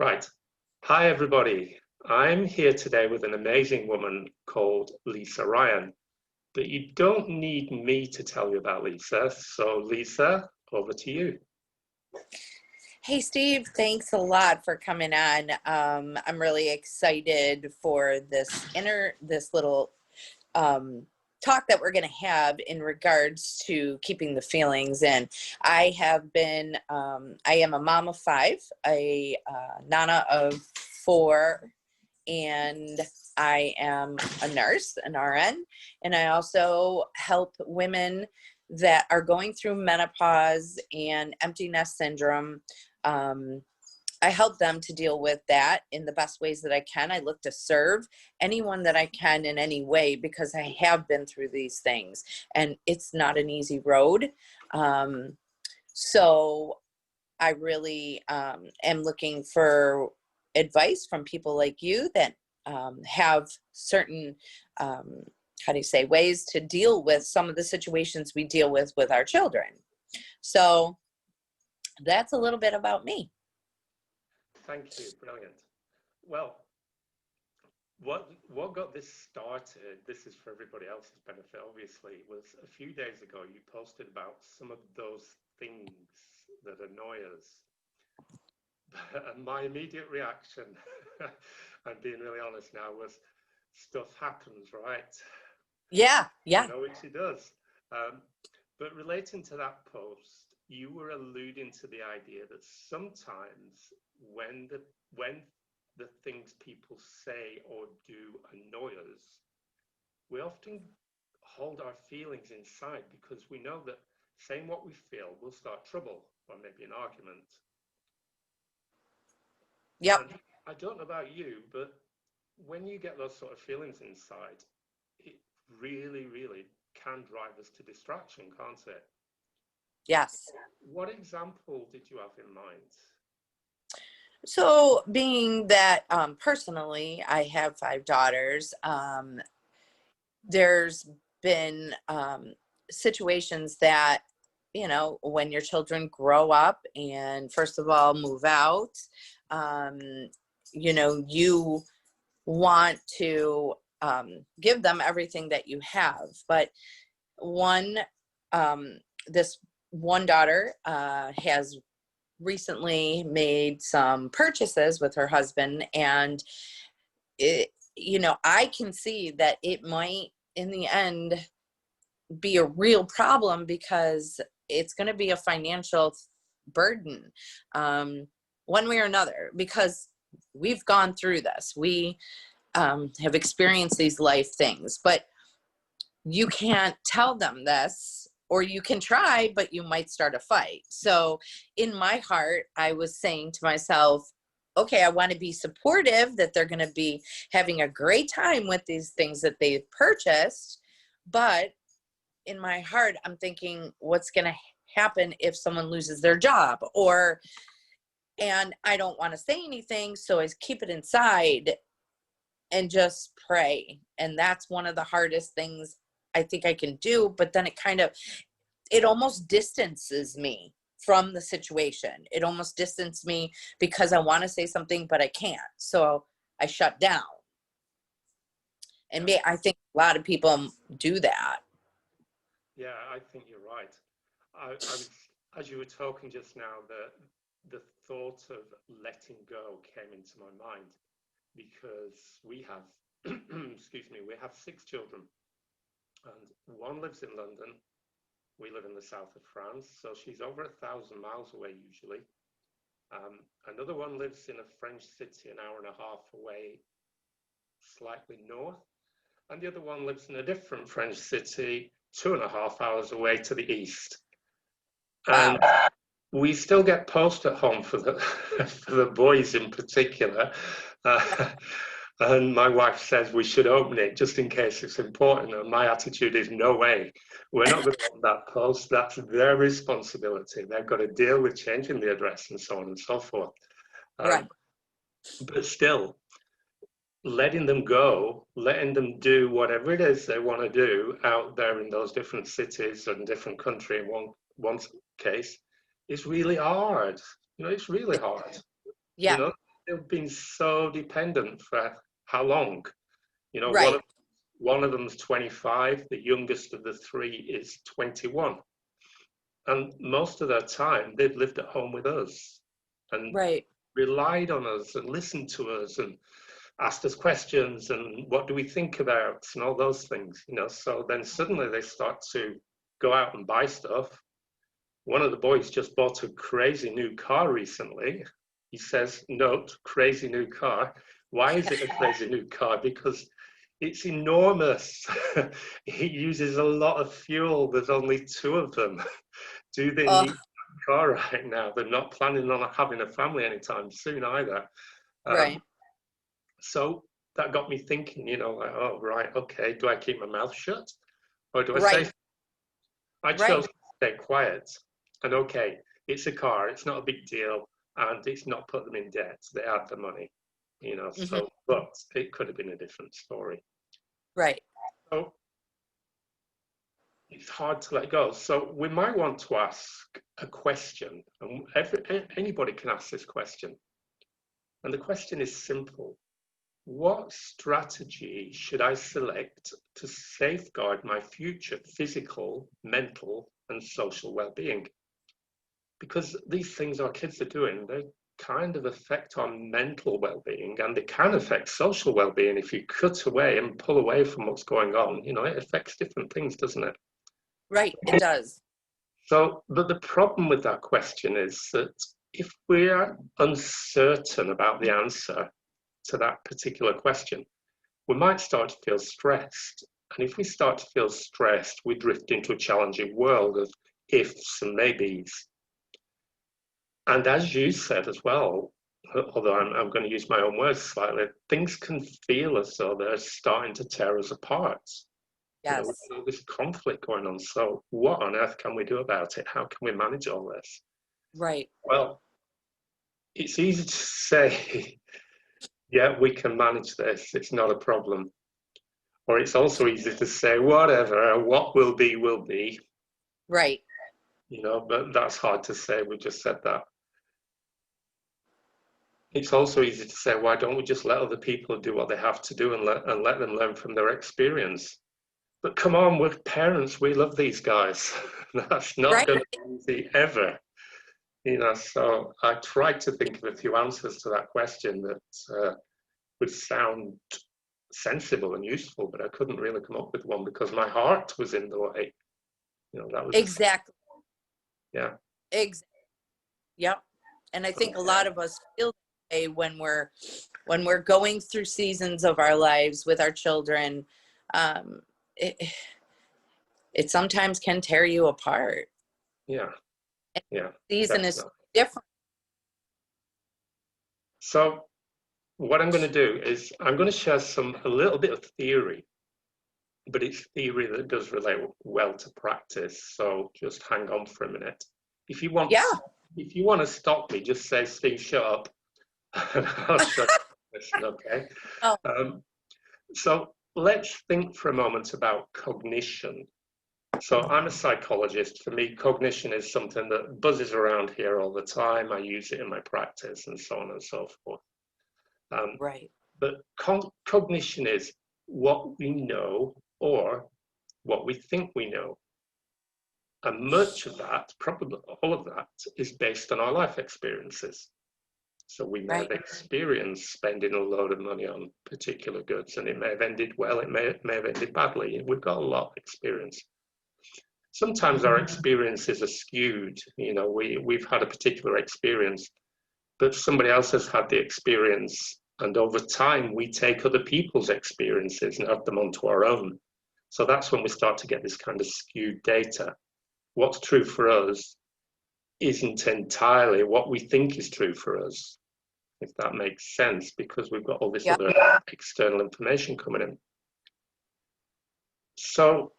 Right. Hi, everybody. I'm here today with an amazing woman called Lisa Ryan, but you don't need me to tell you about Lisa. So Lisa, over to you. Hey, Steve, thanks a lot for coming on. I'm really excited for this little talk that we're going to have in regards to keeping the feelings in. I am a mom of 5, a nana of 4, and I am a nurse, an RN, and I also help women that are going through menopause and empty nest syndrome. I help them to deal with that in the best ways that I can. I look to serve anyone that I can in any way because I have been through these things and it's not an easy road. So I really am looking for advice from people like you that have certain, ways to deal with some of the situations we deal with our children. So that's a little bit about me. Thank you. Brilliant. Well, what got this started, this is for everybody else's benefit, obviously, was a few days ago you posted about some of those things that annoy us. And my immediate reaction, I'm being really honest now, was stuff happens, right? Yeah. You know, which it does. But relating to that post, you were alluding to the idea that sometimes when the things people say or do annoy us, we often hold our feelings inside because we know that saying what we feel will start trouble or maybe an argument. Yep. And I don't know about you, but when you get those sort of feelings inside, it really, really can drive us to distraction, can't it? Yes. What example did you have in mind? So being that personally, I have 5 daughters, there's been situations that, you know, when your children grow up and first of all move out, you know, you want to give them everything that you have. But this one daughter has recently made some purchases with her husband, and I can see that it might in the end be a real problem because it's going to be a financial burden one way or another, because we've gone through this. We have experienced these life things, but you can't tell them this, or you can try, but you might start a fight. So in my heart, I was saying to myself, okay, I want to be supportive that they're going to be having a great time with these things that they've purchased. But in my heart, I'm thinking, what's going to happen if someone loses their job? And I don't want to say anything, so I keep it inside and just pray. And that's one of the hardest things I think I can do. But then it almost distances me from the situation. It almost distances me because I want to say something, but I can't. So I shut down. And I think a lot of people do that. Yeah, I think you're right. I was, as you were talking just now, the thought of letting go came into my mind because we have, excuse me, we have 6 children, and one lives in London. We live in the south of France, so she's over 1,000 miles away usually. Another one lives in a French city an hour and a half away, slightly north, and the other one lives in a different French city 2.5 hours away to the east. And we still get post at home for the boys in particular. And my wife says we should open it just in case it's important. And my attitude is no way. We're not going to open that post. That's their responsibility. They've got to deal with changing the address and so on and so forth. Right. But still, letting them go, letting them do whatever it is they want to do out there in those different cities and different country in one case is really hard. You know, it's really hard. Yeah. You know, they've been so dependent for how long? You know, Right. one of them's 25, the youngest of the three is 21. And most of their time, they've lived at home with us and Right. relied on us and listened to us and asked us questions and what do we think about and all those things, you know. So then suddenly they start to go out and buy stuff. One of the boys just bought a crazy new car recently. He says, note, crazy new car. Why is it a crazy new car? Because it's enormous. It uses a lot of fuel. There's only two of them. Do they Oh, need a car right now? They're not planning on having a family anytime soon either. Um, right. so that got me thinking, you know, like, oh, right, okay, do I keep my mouth shut? Or do I say, Right. I Right. chose to stay quiet. And okay, it's a car, it's not a big deal, and it's not put them in debt. They had the money, you know, Hmm. so, but it could have been a different story. Right. So it's hard to let go. So we might want to ask a question, and anybody can ask this question. And the question is simple. What strategy should I select to safeguard my future physical, mental, and social well-being? Because these things our kids are doing, they kind of affect our mental well-being, and they can affect social well-being if you cut away and pull away from what's going on. You know, it affects different things, doesn't it? Right. It does. So, but the problem with that question is that if we're uncertain about the answer to that particular question, we might start to feel stressed. And if we start to feel stressed, we drift into a challenging world of ifs and maybes. And as you said as well, although I'm going to use my own words slightly, things can feel as though they're starting to tear us apart. You know, with Yes. all this conflict going on. So what on earth can we do about it? How can we manage all this? Right. Well, it's easy to say, yeah, we can manage this. It's not a problem. Or it's also easy to say, whatever, what will be, will be. Right. You know, but that's hard to say. We just said that. It's also easy to say, why don't we just let other people do what they have to do and let them learn from their experience? But come on, we're parents. We love these guys. That's not Right. going to be easy ever. You know, so I tried to think of a few answers to that question that would sound sensible and useful, but I couldn't really come up with one because my heart was in the way. You know, that was just, Exactly. yeah. Exactly. Yep. And I think a lot of us feel that way when we're going through seasons of our lives with our children. Um, it, it sometimes can tear you apart. Yeah, yeah, Season is definitely. different. So what I'm going to do is I'm going to share a little bit of theory, but it's theory that does relate well to practice. So just hang on for a minute. If you want, Yeah. if you want to stop me, just say, Steve, shut up. I'll shut up. Listen, okay. Oh, Um, so let's think for a moment about cognition. So I'm a psychologist. For me, cognition is something that buzzes around here all the time. I use it in my practice and so on and so forth. right. But cognition is what we know or what we think we know. And much of that, probably all of that, is based on our life experiences. So we may have Right. experienced spending a load of money on particular goods, and it may have ended well, it may have ended badly. We've got a lot of experience. Sometimes our experiences are skewed. You know, we've had a particular experience, but somebody else has had the experience, and over time we take other people's experiences and add them onto our own. So that's when we start to get this kind of skewed data. What's true for us isn't entirely what we think is true for us, if that makes sense, because we've got all this Yep. other external information coming in. So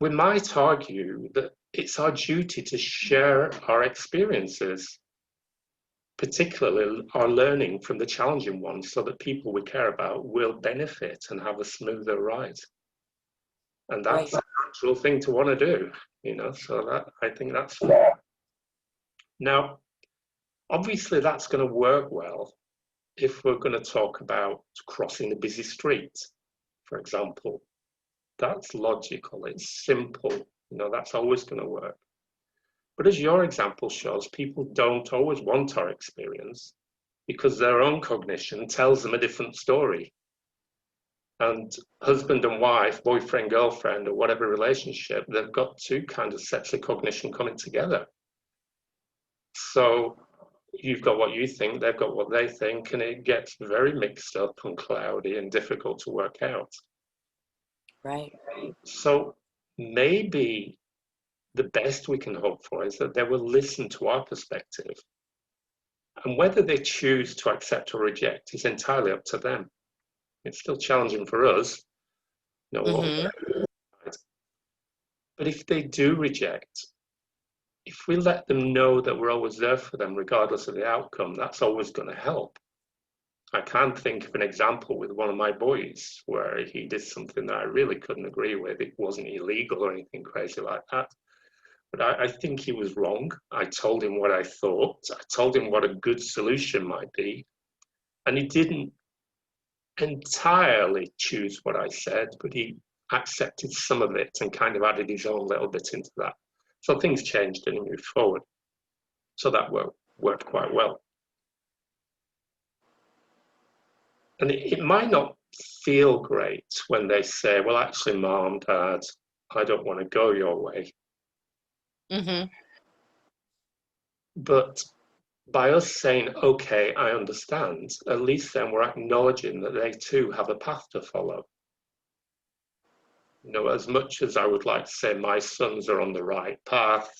we might argue that it's our duty to share our experiences, particularly our learning from the challenging ones, so that people we care about will benefit and have a smoother ride. And Right. that's a natural thing to want to do, you know, so that I think that's fair. Now, obviously that's going to work well if we're going to talk about crossing a busy street, for example, that's logical, it's simple, that's always going to work. But as your example shows, people don't always want our experience because their own cognition tells them a different story. And husband and wife, boyfriend, girlfriend, or whatever relationship, they've got two kinds of sets of cognition coming together. So you've got what you think, they've got what they think, and it gets very mixed up and cloudy and difficult to work out. Right. So maybe the best we can hope for is that they will listen to our perspective. And whether they choose to accept or reject is entirely up to them. It's still challenging for us. But if they do reject, if we let them know that we're always there for them, regardless of the outcome, that's always going to help. I can't think of an example with one of my boys where he did something that I really couldn't agree with. It wasn't illegal or anything crazy like that. But I think he was wrong. I told him what I thought. I told him what a good solution might be. And he didn't entirely choose what I said, but he accepted some of it and kind of added his own little bit into that. So things changed and he moved forward. So that worked quite well. And it might not feel great when they say, well, actually, Mom, Dad, I don't want to go your way. But by us saying, okay, I understand, at least then we're acknowledging that they too have a path to follow. As much as I would like to say my sons are on the right path,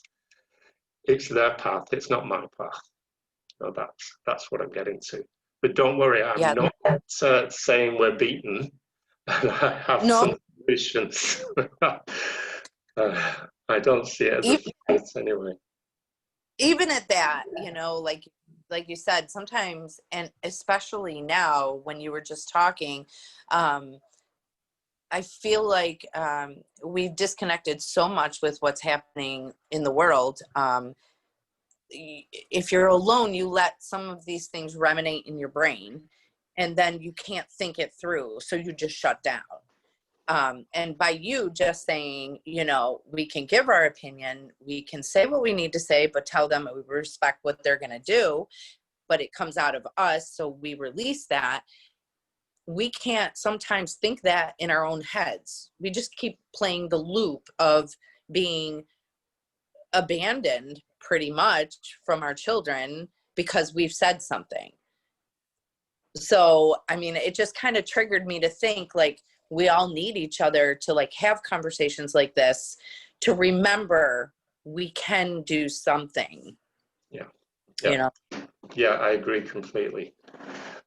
it's their path, it's not my path. That's what I'm getting to. But don't worry, I'm not saying we're beaten. I have some solutions. I don't see it as a fight anyway. Even at that, like you said, sometimes, and especially now when you were just talking, I feel like we've disconnected so much with what's happening in the world. If you're alone, you let some of these things ruminate in your brain, and then you can't think it through, so you just shut down. And by you just saying, we can give our opinion, we can say what we need to say, but tell them we respect what they're going to do, but it comes out of us, so we release that. We can't sometimes think that in our own heads. We just keep playing the loop of being abandoned pretty much from our children because we've said something. So, it just kind of triggered me to think like we all need each other to like have conversations like this, to remember we can do something. Yeah, I agree completely.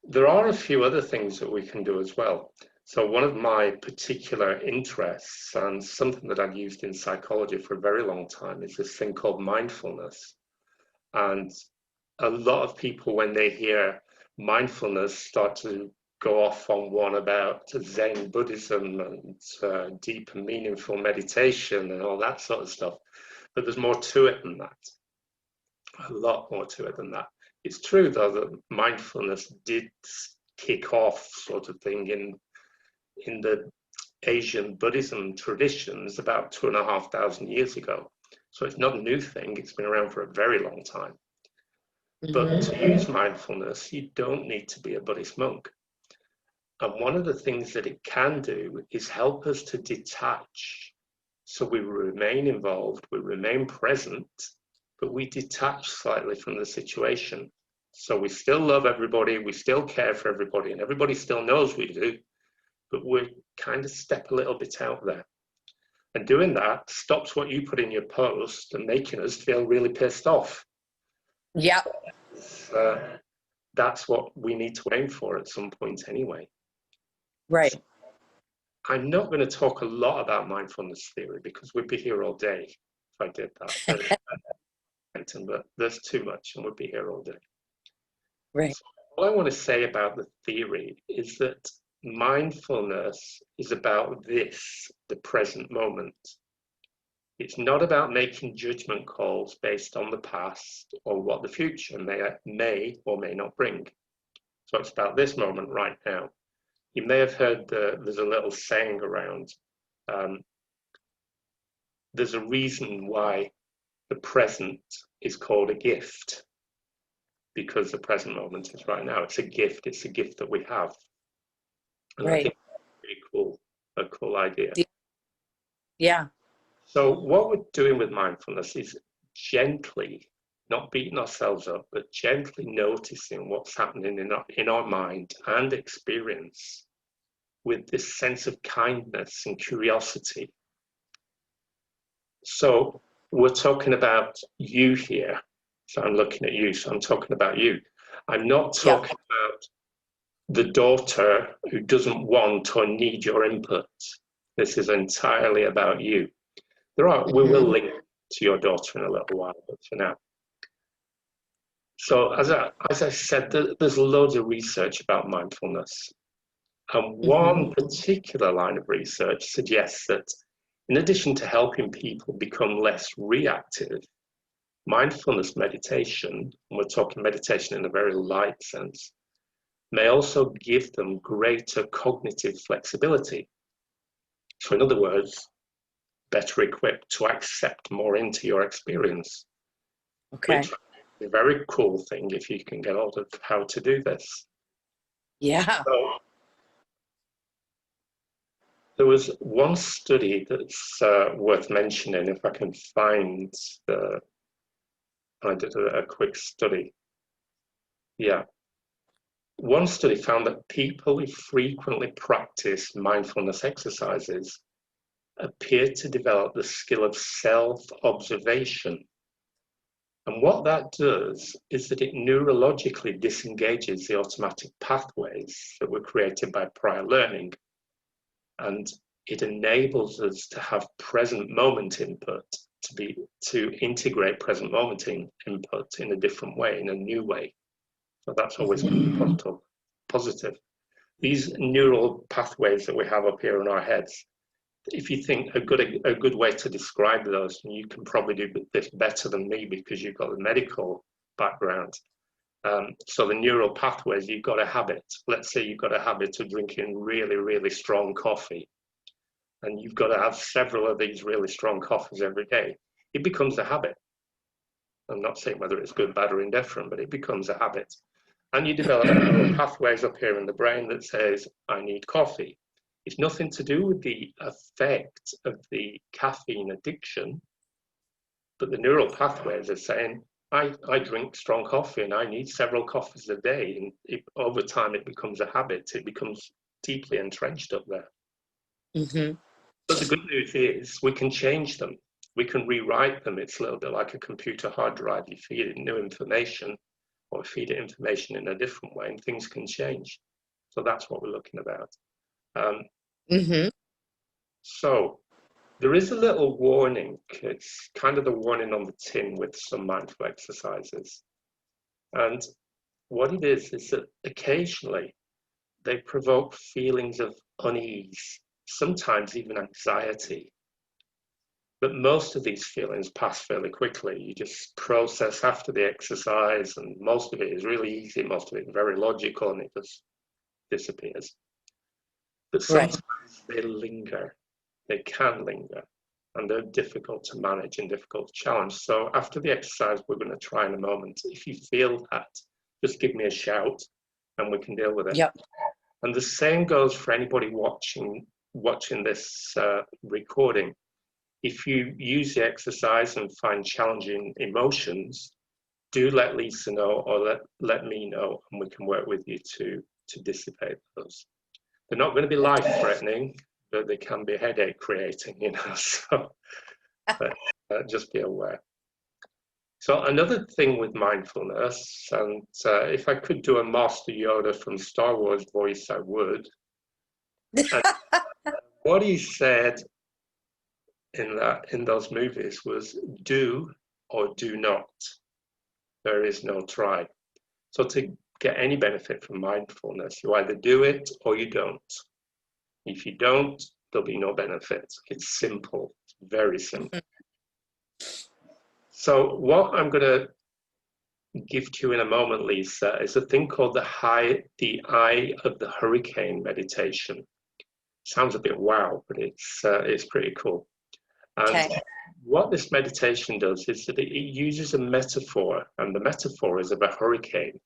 There are a few other things that we can do as well. So one of my particular interests, and something that I've used in psychology for a very long time, is this thing called mindfulness. And a lot of people, when they hear mindfulness, start to go off on one about Zen Buddhism and deep and meaningful meditation and all that sort of stuff. But there's more to it than that. A lot more to it than that. It's true, though, that mindfulness did kick off sort of thing in the Asian Buddhism traditions about 2,500 years ago. So it's not a new thing. It's been around for a very long time. But to use mindfulness, you don't need to be a Buddhist monk. And one of the things that it can do is help us to detach. So we remain involved, we remain present, but we detach slightly from the situation. So we still love everybody, we still care for everybody, and everybody still knows we do, but we kind of step a little bit out there. And doing that stops what you put in your post and making us feel really pissed off. Yeah. That's what we need to aim for at some point anyway. Right. So I'm not going to talk a lot about mindfulness theory because we'd be here all day if I did that. But there's too much and we'd be here all day. Right. So all I want to say about the theory is that mindfulness is about this, the present moment. It's not about making judgment calls based on the past or what the future may or may not bring. So it's about this moment right now. You may have heard there's a little saying around, there's a reason why the present is called a gift, because the present moment is right now. It's a gift. It's a gift that we have. And I think that's really cool, a cool idea. Yeah. So what we're doing with mindfulness is gently, not beating ourselves up, but gently noticing what's happening in our mind and experience with this sense of kindness and curiosity. So we're talking about you here. So I'm looking at you, so I'm talking about you. I'm not talking about the daughter who doesn't want or need your input. This is entirely about you. We will link to your daughter in a little while, but for now. So as I said, there's loads of research about mindfulness. And one particular line of research suggests that in addition to helping people become less reactive, mindfulness meditation, and we're talking meditation in a very light sense, may also give them greater cognitive flexibility. So in other words, better equipped to accept more into your experience. Okay. Which is a very cool thing if you can get hold of how to do this. Yeah. So, there was one study that's worth mentioning, if I can find I did a quick study. Yeah. One study found that people who frequently practice mindfulness exercises appear to develop the skill of self-observation. And what that does is that it neurologically disengages the automatic pathways that were created by prior learning. And it enables us to have present moment input, to integrate present moment input in a different way, in a new way. So that's always positive. These neural pathways that we have up here in our heads, if you think a good way to describe those, and you can probably do this better than me because you've got a medical background. So the neural pathways, you've got a habit. Let's say you've got a habit of drinking really, really strong coffee, and you've got to have several of these really strong coffees every day. It becomes a habit. I'm not saying whether it's good, bad, or indifferent, but it becomes a habit. And you develop neural pathways up here in the brain that says, I need coffee. It's nothing to do with the effect of the caffeine addiction, but the neural pathways are saying, I drink strong coffee and I need several coffees a day. And over time, it becomes a habit. It becomes deeply entrenched up there. But the good news is we can change them. We can rewrite them. It's a little bit like a computer hard drive. You feed it new information or feed it information in a different way and things can change. So that's what we're looking about. So there is a little warning. It's kind of the warning on the tin with some mindful exercises. And what it is that occasionally they provoke feelings of unease, sometimes even anxiety. But most of these feelings pass fairly quickly. You just process after the exercise, and most of it is really easy, most of it is very logical, and it just disappears. But sometimes they linger. They can linger, and they're difficult to manage and difficult to challenge. So after the exercise we're going to try in a moment, if you feel that, just give me a shout and we can deal with it. And the same goes for anybody watching this recording. If you use the exercise and find challenging emotions, do let Lisa know or let me know, and we can work with you to dissipate those. They're not going to be life-threatening, but they can be headache-creating, so just be aware. So another thing with mindfulness, and if I could do a Master Yoda from Star Wars voice, I would. What he said in those movies was do or do not. There is no try. So to get any benefit from mindfulness, you either do it or you don't. If you don't, there'll be no benefit. It's simple, it's very simple. So what I'm going to give to you in a moment, Lisa, is a thing called the Eye of the Hurricane meditation. Sounds a bit wow, but it's pretty cool. And Okay. what this meditation does is that it uses a metaphor, and the metaphor is of a hurricane.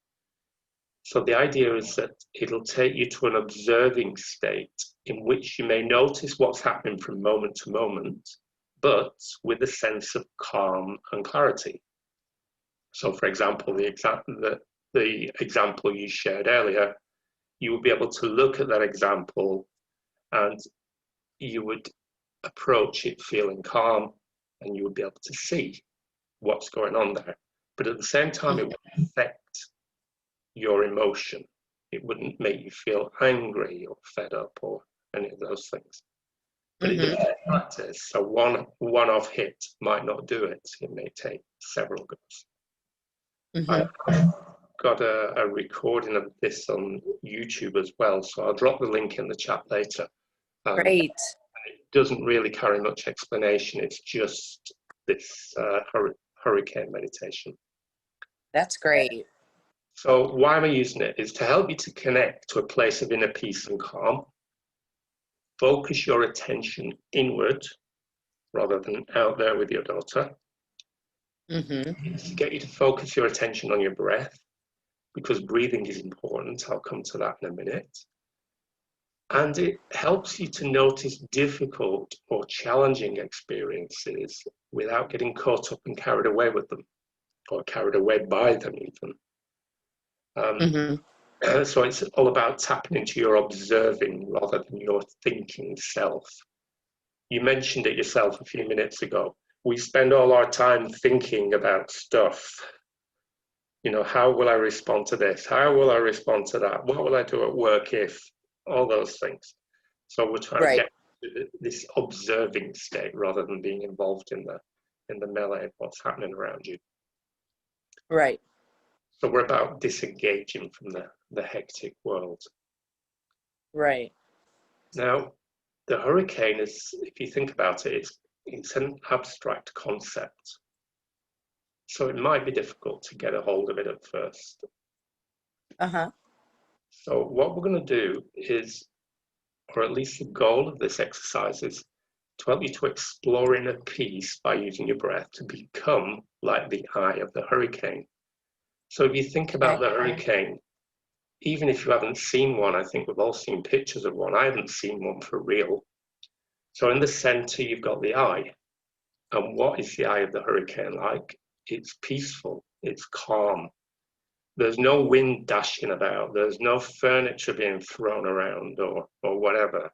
So the idea is that it'll take you to an observing state in which you may notice what's happening from moment to moment, but with a sense of calm and clarity. So, for example, the example you shared earlier, you would be able to look at that example and you would approach it feeling calm, and you would be able to see what's going on there. But at the same time, it would affect your emotion. It wouldn't make you feel angry or fed up or any of those things. But it does practice. So one-off hit might not do it. It may take several goes. I've got a recording of this on YouTube as well, so I'll drop the link in the chat later. Great. It doesn't really carry much explanation. It's just this hurricane meditation. That's great. So why am I using it? Is to help you to connect to a place of inner peace and calm. Focus your attention inward rather than out there with your daughter. It's to get you to focus your attention on your breath, because breathing is important. I'll come to that in a minute. And it helps you to notice difficult or challenging experiences without getting caught up and carried away with them, or carried away by them even. So it's all about tapping into your observing rather than your thinking self. You mentioned it yourself a few minutes ago. We spend all our time thinking about stuff. You know, how will I respond to this? How will I respond to that? What will I do at work if? All those things. So we're trying to get to this observing state rather than being involved in the melee of what's happening around you. Right. So we're about disengaging from the hectic world. Right. Now, the hurricane is, if you think about it, it's an abstract concept. So it might be difficult to get a hold of it at first. So what we're going to do is, or at least the goal of this exercise is to help you to explore inner peace by using your breath to become like the eye of the hurricane. So if you think about the hurricane, even if you haven't seen one, I think we've all seen pictures of one. I haven't seen one for real. So in the center, you've got the eye. And what is the eye of the hurricane like? It's peaceful, it's calm. There's no wind dashing about, there's no furniture being thrown around or whatever.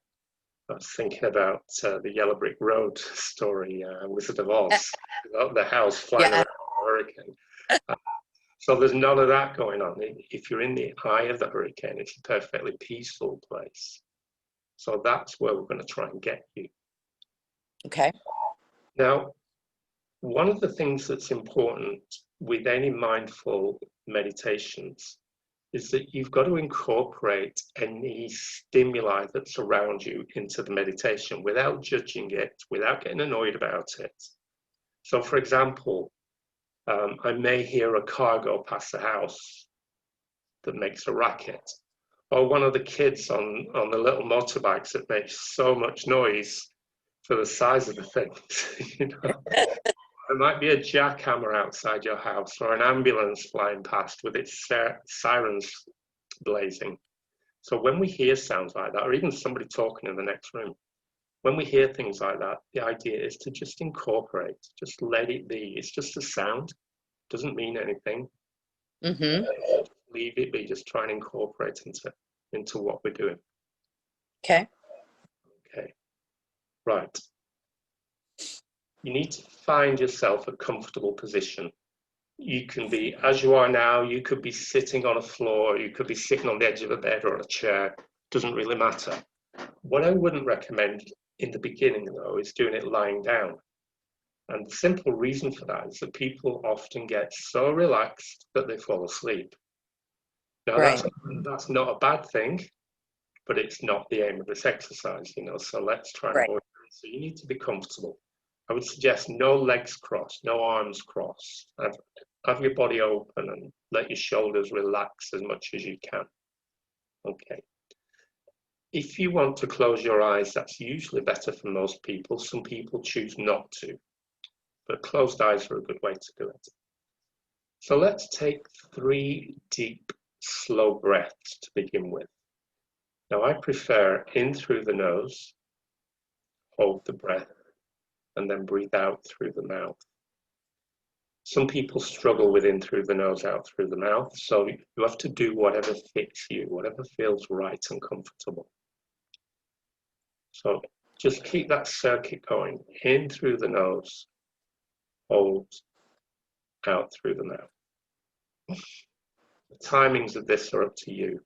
I was thinking about the Yellow Brick Road story, Wizard of Oz, about the house flying around the hurricane. So there's none of that going on. If you're in the eye of the hurricane, it's a perfectly peaceful place. So that's where we're going to try and get you. Okay. Now, one of the things that's important with any mindful meditations is that you've got to incorporate any stimuli that's around you into the meditation without judging it, without getting annoyed about it. So, for example, I may hear a car go past the house that makes a racket, or one of the kids on the little motorbikes that makes so much noise for the size of the things. You know, there might be a jackhammer outside your house, or an ambulance flying past with its sirens blazing. So when we hear sounds like that, or even somebody talking in the next room, when we hear things like that, the idea is to just incorporate, just let it be. It's just a sound, doesn't mean anything. Leave it be, just try and incorporate into what we're doing. Okay. Okay. Right. You need to find yourself a comfortable position. You can be, as you are now, you could be sitting on a floor, you could be sitting on the edge of a bed or a chair, doesn't really matter. What I wouldn't recommend in the beginning, though, is doing it lying down. And the simple reason for that is that people often get so relaxed that they fall asleep. Now, that's not a bad thing, but it's not the aim of this exercise, you know, so let's try and avoid it. So you need to be comfortable. I would suggest no legs crossed, no arms crossed. have your body open and let your shoulders relax as much as you can. Okay. If you want to close your eyes, that's usually better for most people. Some people choose not to, but closed eyes are a good way to do it. So let's take 3 deep, slow breaths to begin with. Now I prefer in through the nose, hold the breath, and then breathe out through the mouth. Some people struggle with in through the nose, out through the mouth, so you have to do whatever fits you, whatever feels right and comfortable. So just keep that circuit going, in through the nose, hold, out through the mouth. The timings of this are up to you.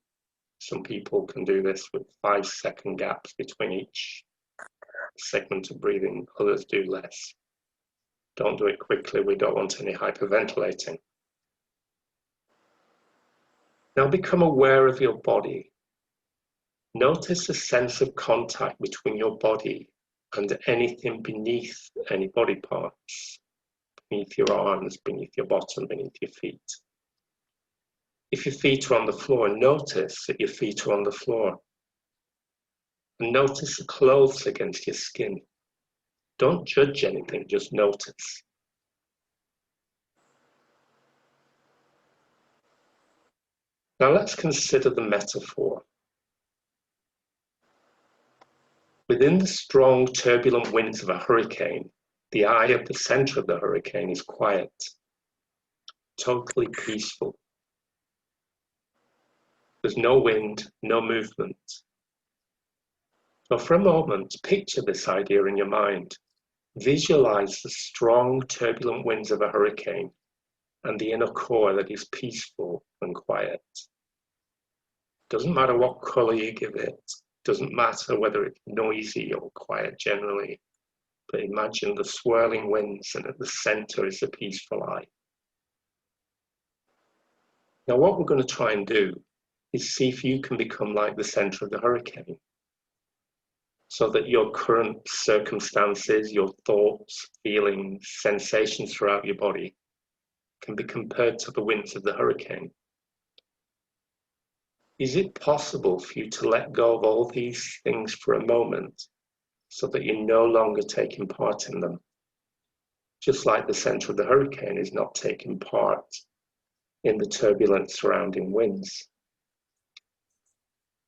Some people can do this with 5-second gaps between each segment of breathing, others do less. Don't do it quickly, we don't want any hyperventilating. Now become aware of your body. Notice a sense of contact between your body and anything beneath any body parts, beneath your arms, beneath your bottom, beneath your feet. If your feet are on the floor, notice that your feet are on the floor. And notice the clothes against your skin. Don't judge anything, just notice. Now let's consider the metaphor. Within the strong, turbulent winds of a hurricane, the eye at the center of the hurricane is quiet, totally peaceful. There's no wind, no movement. So for a moment, picture this idea in your mind. Visualize the strong, turbulent winds of a hurricane and the inner core that is peaceful and quiet. Doesn't matter what color you give it. Doesn't matter whether it's noisy or quiet generally, but imagine the swirling winds and at the center is a peaceful eye. Now what we're going to try and do is see if you can become like the center of the hurricane, so that your current circumstances, your thoughts, feelings, sensations throughout your body can be compared to the winds of the hurricane. Is it possible for you to let go of all these things for a moment so that you're no longer taking part in them? Just like the center of the hurricane is not taking part in the turbulent surrounding winds.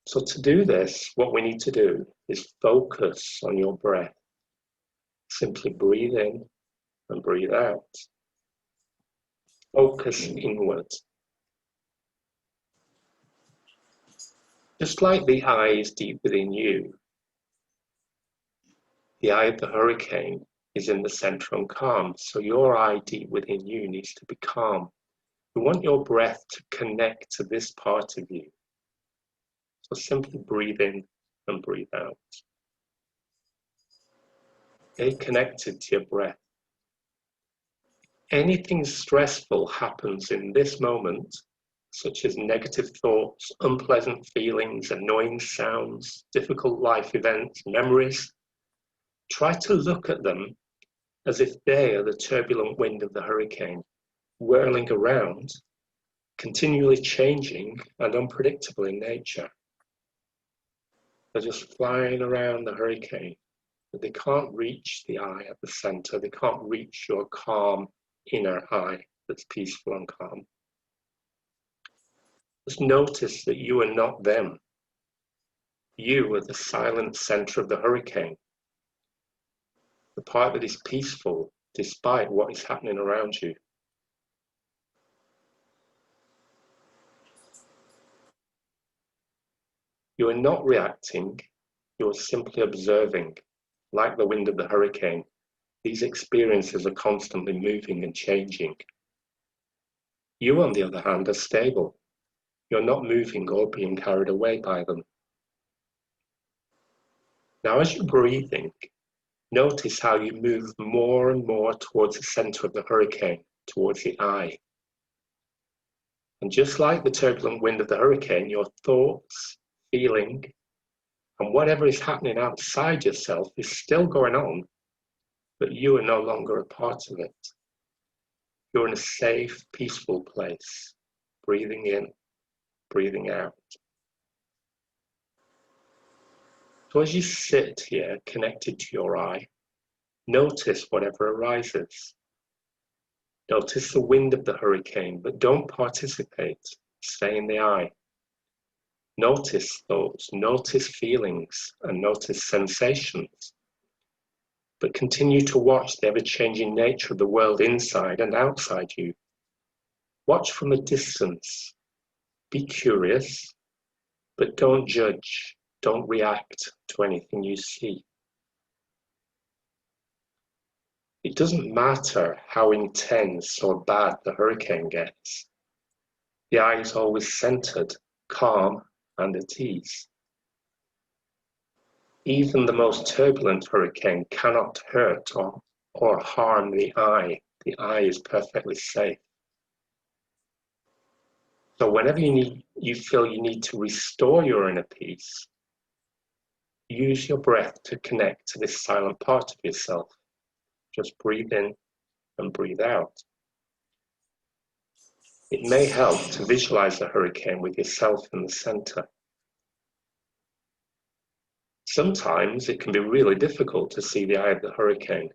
So to do this, what we need to do is focus on your breath. Simply breathe in and breathe out. Focus inward. Just like the eye is deep within you, the eye of the hurricane is in the center and calm. So your eye deep within you needs to be calm. You want your breath to connect to this part of you. So simply breathe in and breathe out. Stay connected to your breath. Anything stressful happens in this moment, such as negative thoughts, unpleasant feelings, annoying sounds, difficult life events, memories. Try to look at them as if they are the turbulent wind of the hurricane, whirling around, continually changing and unpredictable in nature. They're just flying around the hurricane, but they can't reach the eye at the center. They can't reach your calm inner eye that's peaceful and calm. Just notice that you are not them. You are the silent center of the hurricane, the part that is peaceful despite what is happening around you. You are not reacting, you are simply observing. Like the wind of the hurricane, these experiences are constantly moving and changing. You, on the other hand, are stable. You're not moving or being carried away by them. Now, as you're breathing, notice how you move more and more towards the center of the hurricane, towards the eye. And just like the turbulent wind of the hurricane, your thoughts, feeling, and whatever is happening outside yourself is still going on, but you are no longer a part of it. You're in a safe, peaceful place. Breathing in, breathing out. So as you sit here, connected to your eye, notice whatever arises. Notice the wind of the hurricane, but don't participate. Stay in the eye. Notice those, notice feelings, and notice sensations. But continue to watch the ever-changing nature of the world inside and outside you. Watch from a distance. Be curious, but don't judge. Don't react to anything you see. It doesn't matter how intense or bad the hurricane gets. The eye is always centered, calm, and at ease. Even the most turbulent hurricane cannot hurt or harm the eye. The eye is perfectly safe. So whenever you feel you need to restore your inner peace, use your breath to connect to this silent part of yourself. Just breathe in and breathe out. It may help to visualize the hurricane with yourself in the center. Sometimes it can be really difficult to see the eye of the hurricane,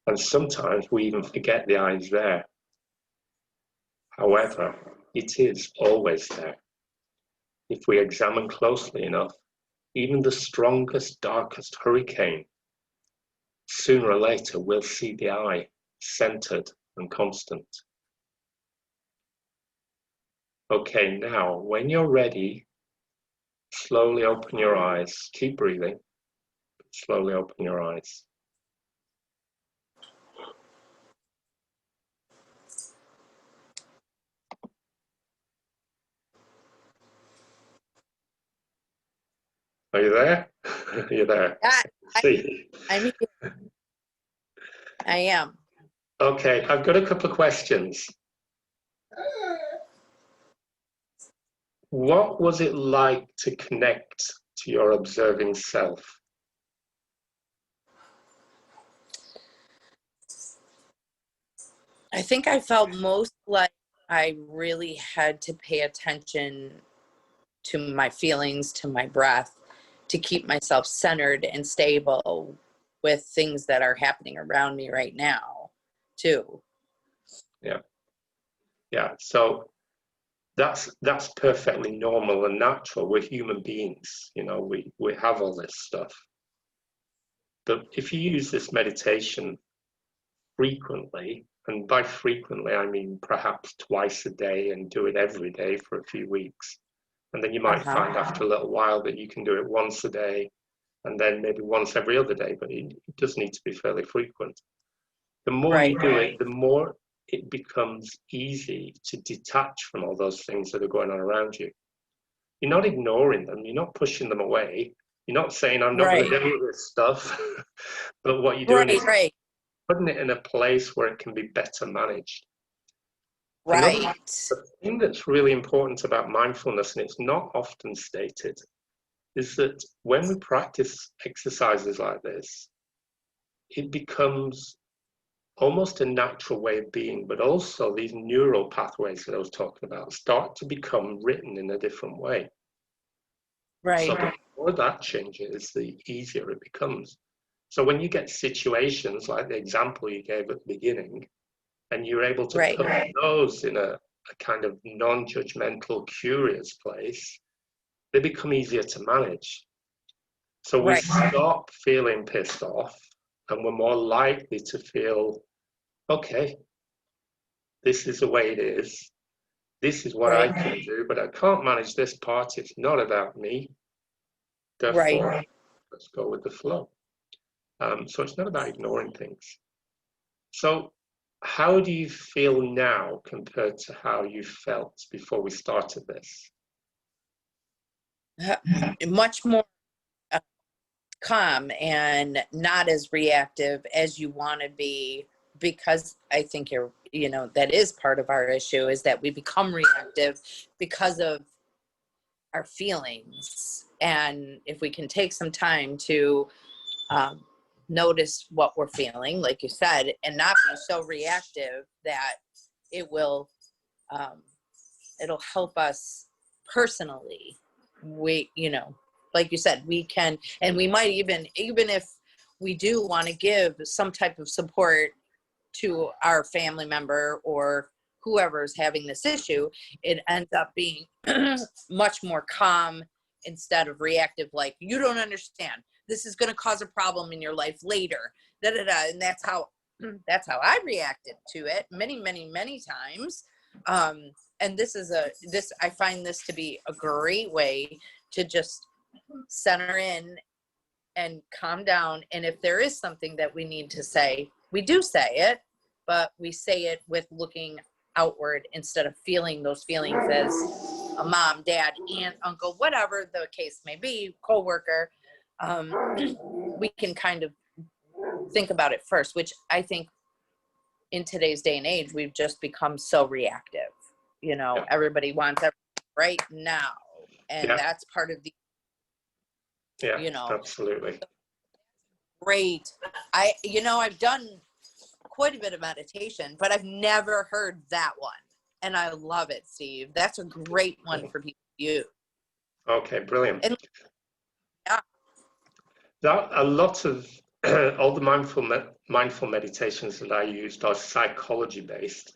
and sometimes we even forget the eye is there. However, it is always there. If we examine closely enough, even the strongest, darkest hurricane, sooner or later we'll see the eye centered and constant. Okay, now when you're ready, slowly open your eyes. Keep breathing. Slowly open your eyes. Are you there? You're there. I'm here. I am. Okay, I've got a couple of questions. What was it like to connect to your observing self? I think I felt most like I really had to pay attention to my feelings, to my breath, to keep myself centered and stable with things that are happening around me right now, too. Yeah. So that's perfectly normal and natural. We're human beings, we have all this stuff. But if you use this meditation frequently, and by frequently I mean perhaps twice a day, and do it every day for a few weeks, and then you might find after a little while that you can do it once a day, and then maybe once every other day, but it does need to be fairly frequent. The more you do it, the more it becomes easy to detach from all those things that are going on around you. You're not ignoring them, you're not pushing them away, you're not saying, I'm not going to deal with this stuff, but what you're doing is putting it in a place where it can be better managed. The thing that's really important about mindfulness, and it's not often stated, is that when we practice exercises like this, it becomes almost a natural way of being, but also these neural pathways that I was talking about start to become written in a different way. So the more that changes, the easier it becomes. So when you get situations like the example you gave at the beginning, and you're able to put those in a kind of non-judgmental, curious place, they become easier to manage. So we stop feeling pissed off, and we're more likely to feel, okay, this is the way it is. This is what I can do, but I can't manage this part. It's not about me. Therefore, let's go with the flow. So it's not about ignoring things. So how do you feel now compared to how you felt before we started this? Much more calm and not as reactive as you want to be, because I think that is part of our issue, is that we become reactive because of our feelings. And if we can take some time to notice what we're feeling, like you said, and not be so reactive that it will, it'll help us personally. We, like you said, we can, and we might even if we do want to give some type of support to our family member or whoever's having this issue, it ends up being much more calm instead of reactive, like, you don't understand, this is going to cause a problem in your life later, and that's how I reacted to it many, many, many times. And I find this to be a great way to just center in and calm down. And if there is something that we need to say, we do say it, but we say it with looking outward instead of feeling those feelings as a mom, dad, aunt, uncle, whatever the case may be, coworker. We can kind of think about it first, which I think in today's day and age, we've just become so reactive. Everybody wants everything right now. And that's part of the, absolutely. Great. I've done quite a bit of meditation, but I've never heard that one. And I love it, Steve. That's a great one for people to use. Okay, brilliant. And, That a lot of all the mindful meditations that I used are psychology based.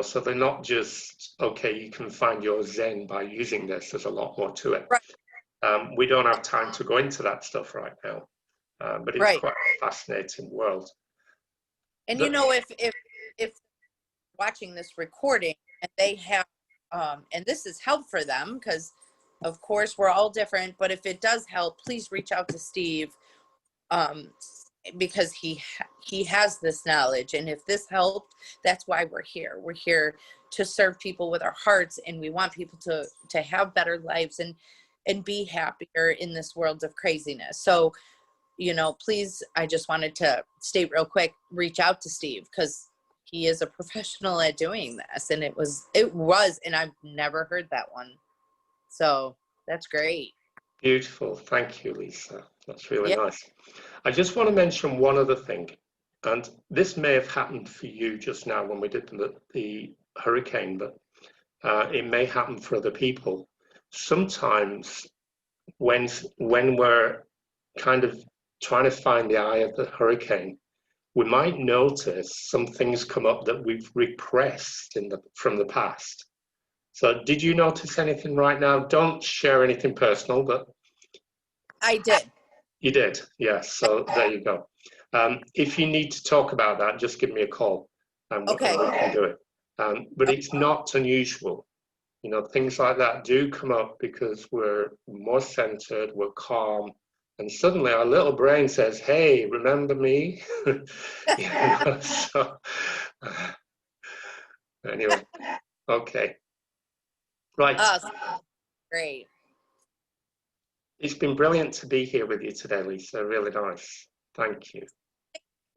So they're not just, okay, you can find your Zen by using this. There's a lot more to it. Right. We don't have time to go into that stuff right now, but it's quite a fascinating world. And if watching this recording and they have, and this is help for them, because of course we're all different, but if it does help, please reach out to Steve, because he has this knowledge. And if this helped, that's why we're here. We're here to serve people with our hearts, and we want people to have better lives and be happier in this world of craziness. So, please, I just wanted to state real quick, reach out to Steve, because he is a professional at doing this. And it was, and I've never heard that one. So that's great. Beautiful. Thank you, Lisa. That's really nice. I just want to mention one other thing, and this may have happened for you just now when we did the hurricane, but it may happen for other people. Sometimes when we're kind of trying to find the eye of the hurricane, we might notice some things come up that we've repressed from the past. So did you notice anything right now? Don't share anything personal, but... I did. You did, yes. So there you go. If you need to talk about that, just give me a call and we can do it. But it's not unusual. Things like that do come up because we're more centered, we're calm, and suddenly our little brain says, hey, remember me? So, anyway, okay. Right. Great. It's been brilliant to be here with you today, Lisa. Really nice. Thank you.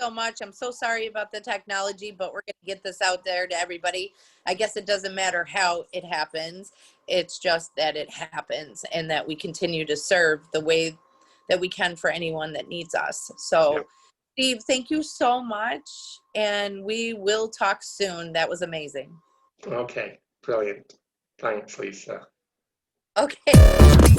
So much. I'm so sorry about the technology, but we're going to get this out there to everybody. I guess it doesn't matter how it happens. It's just that it happens, and that we continue to serve the way that we can for anyone that needs us. So, Steve, thank you so much. And we will talk soon. That was amazing. Okay. Brilliant. Thanks, Lisa. Okay.